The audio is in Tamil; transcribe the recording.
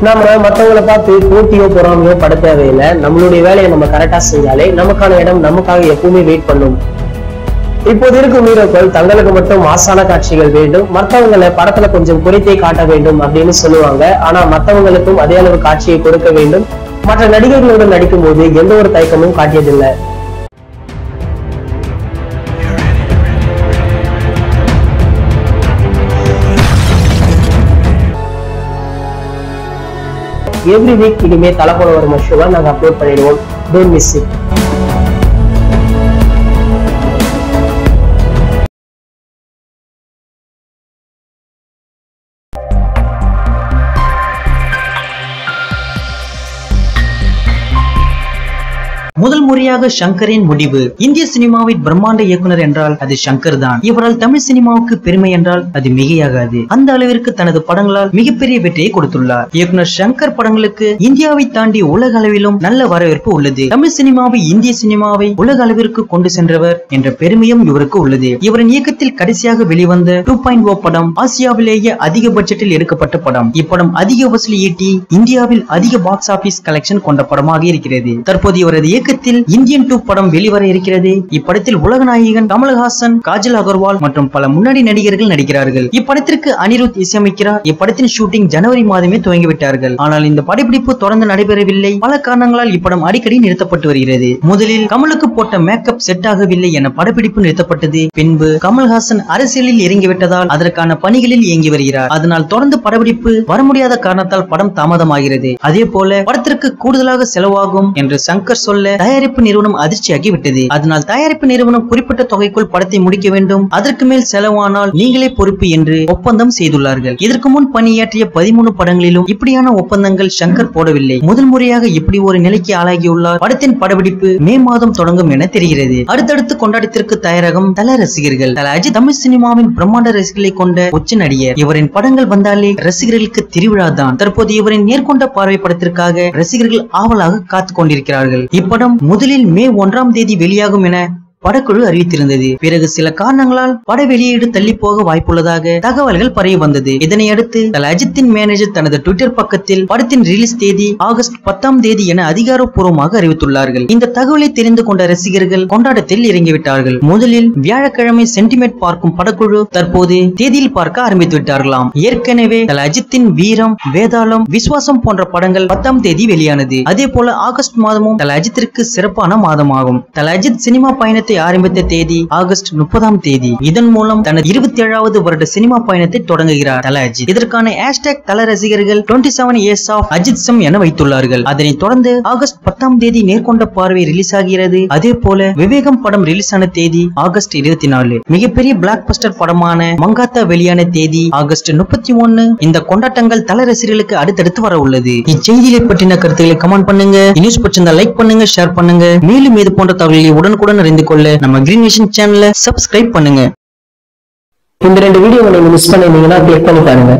நாம மத்தவங்களை பார்த்து போட்டியோ பொறாமையோ பட தேவையில்லை. நம்மளுடைய வேலையை நம்ம கரெக்டா செஞ்சாலே நமக்கான இடம் நமக்காக எப்பவுமே வெயிட் பண்ணும். இப்போது இருக்கும் ஹீரோக்கள் தங்களுக்கு மட்டும் மாசான காட்சிகள் வேண்டும், மற்றவங்களை படத்துல கொஞ்சம் குறைத்தே காட்ட வேண்டும் அப்படின்னு சொல்லுவாங்க. ஆனா மற்றவங்களுக்கும் அதே அளவு காட்சியை கொடுக்க வேண்டும். மற்ற நடிகர்களுடன் நடிக்கும் போது எந்த ஒரு தயக்கமும் காட்டியதில்லை. எவ்ரி வீக் இனிமே தலைப்பட வரும் ஷோவை நாங்க அப்லோட் பண்ணிடுவோம். Don't miss it. முதல் முறையாக ஷங்கரின் முடிவு. இந்திய சினிமாவின் பிரம்மாண்ட இயக்குனர் என்றால் அது ஷங்கர் தான். இவரால் தமிழ் சினிமாவுக்கு பெருமை என்றால் அது மிகையாகாது. அந்த அளவிற்கு தனது படங்களால் மிகப்பெரிய வெற்றியை கொடுத்துள்ளார். இயக்குனர் ஷங்கர் படங்களுக்கு இந்தியாவை தாண்டி உலக அளவிலும் நல்ல வரவேற்பு உள்ளது. தமிழ் சினிமாவை இந்திய சினிமாவை உலக அளவிற்கு கொண்டு சென்றவர் என்ற பெருமையும் இவருக்கு உள்ளது. இவரின் இயக்கத்தில் கடைசியாக வெளிவந்த 2.0 படம் ஆசியாவிலேயே அதிக பட்ஜெட்டில் எடுக்கப்பட்ட படம். இப்படம் அதிக வசூல் ஈட்டி இந்தியாவில் அதிக பாக்ஸ் ஆபீஸ் கலெக்ஷன் கொண்ட படமாக இருக்கிறது. தற்போது இவரது இயக்கத்தில் இந்தியன் 2 படம் வெளிவர இருக்கிறது. இப்படத்தில் உலக நாயகன் கமல்ஹாசன், காஜல் அகர்வால் மற்றும் பல முன்னணி நடிகர்கள் நடிக்கிறார்கள். இப்படத்திற்கு அனிருத் இசையமைக்கிறார். இப்படத்தின் ஷூட்டிங் ஜனவரி மாதமே துவங்கிவிட்டார்கள். ஆனால் இந்த படப்பிடிப்பு தொடர்ந்து நடைபெறவில்லை. பல காரணங்களால் இப்படம் அடிக்கடி நிறுத்தப்பட்டு வருகிறது. முதலில் கமலுக்கு போட்ட மேக்கப் செட் ஆகவில்லை என படப்பிடிப்பு நிறுத்தப்பட்டது. பின்பு கமல்ஹாசன் அரசியலில் இறங்கிவிட்டதால் அதற்கான பணிகளில் இயங்கி வருகிறார். அதனால் தொடர்ந்து படப்பிடிப்பு வர முடியாத காரணத்தால் படம் தாமதமாகிறது. அதே போல படத்திற்கு கூடுதலாக செலவாகும் என்று சங்கர் சொல்ல தயாரிப்பு நிறுவனம் அதிர்ச்சியாகி விட்டது. அதனால் தயாரிப்பு நிறுவனம் குறிப்பிட்ட தொகைக்குள் படத்தை முடிக்க வேண்டும், அதற்கு மேல் செலவானால் நீங்களே பொறுப்பு என்று ஒப்பந்தம் செய்துள்ளார்கள். இதற்கு முன் பணியாற்றிய 13 படங்களிலும் இப்படியான ஒப்பந்தங்கள் சங்கர் போடவில்லை. முதல் முறையாக இப்படி ஒரு நிலைக்கு ஆளாகியுள்ளார். படத்தின் படப்பிடிப்பு மே மாதம் தொடங்கும் என தெரிகிறது. அடுத்தடுத்து கொண்டாட்டத்திற்கு தயாராகும் தல ரசிகர்கள். தல அஜித் தமிழ் சினிமாவின் பிரம்மாண்ட ரசிகர்களை கொண்ட உச்ச நடிகர். இவரின் படங்கள் வந்தாலே ரசிகர்களுக்கு திருவிழா தான். தற்போது இவரின் நேர்கொண்ட பார்வை படத்திற்காக ரசிகர்கள் ஆவலாக காத்துக் கொண்டிருக்கிறார்கள். இப்படம் முதலில் மே 1ஆம் தேதி வெளியாகும் என படக்குழு அறிவித்திருந்தது. பிறகு சில காரணங்களால் பட வெளியீடு தள்ளி போக வாய்ப்புள்ளதாக தகவல்கள் பரவி வந்தது. இதனையடுத்து தல அஜித்தின் மேனேஜர் தனது ட்விட்டர் பக்கத்தில் படத்தின் ரிலீஸ் தேதி ஆகஸ்ட் 10ஆம் தேதி என அதிகாரப்பூர்வமாக அறிவித்துள்ளார்கள். இந்த தகவலை தெரிந்து கொண்ட ரசிகர்கள் கொண்டாட்டத்தில் இறங்கிவிட்டார்கள். முதலில் வியாழக்கிழமை சென்டிமெண்ட் பார்க்கும் படக்குழு தற்போது தேதியில் பார்க்க ஆரம்பித்து விட்டார்களாம். ஏற்கனவே தல அஜித்தின் வீரம், வேதாளம், விஸ்வாசம் போன்ற படங்கள் 10ஆம் தேதி வெளியானது. அதே போல ஆகஸ்ட் மாதமும் தல அஜித்திற்கு சிறப்பான மாதமாகும். தல அஜித் சினிமா பயணத்தை ஆரம்பித்த தேதி ஆகஸ்ட் 30ஆம் தேதி. இதன் மூலம் தனது 27வது வருட சினிமா பயணத்தை தொடங்குகிறார் தல அஜித். இதற்கான ஹேஷ்டேக் தல ரசிகர்கள் 27 years of அஜித்சம் என வைத்துள்ளார்கள். அதனைத் தொடர்ந்து ஆகஸ்ட் 10ஆம் தேதி நேர்கொண்ட பார்வை ரிலீஸ் ஆகிறது. அதே போல விவேகம் படம் ரிலீஸ் ஆன தேதி ஆகஸ்ட் 24. மிகப்பெரிய பிளாக் பஸ்டர் படமான மங்காத்தா வெளியான தேதி ஆகஸ்ட் 31. இந்த கொண்டாட்டங்கள் தல ரசிகர்களுக்கு அடுத்தடுத்து வர உள்ளது. இச்செய்தியை பற்றின கருத்துக்களை கமெண்ட் பண்ணுங்க. நியூஸ் பற்றின லைக் பண்ணுங்க, ஷேர் பண்ணுங்க. மேலும் இது போன்ற தகவல்களை உடனுக்குடன் அறிந்து கொள்ள நம்ம கிரீன் விஷன் சேனலை சப்ஸ்கிரைப் பண்ணுங்க. இந்த 2 வீடியோவை நீங்க மிஸ் பண்ணிருந்தீங்கன்னா கிளிக் பண்ணி பாருங்க.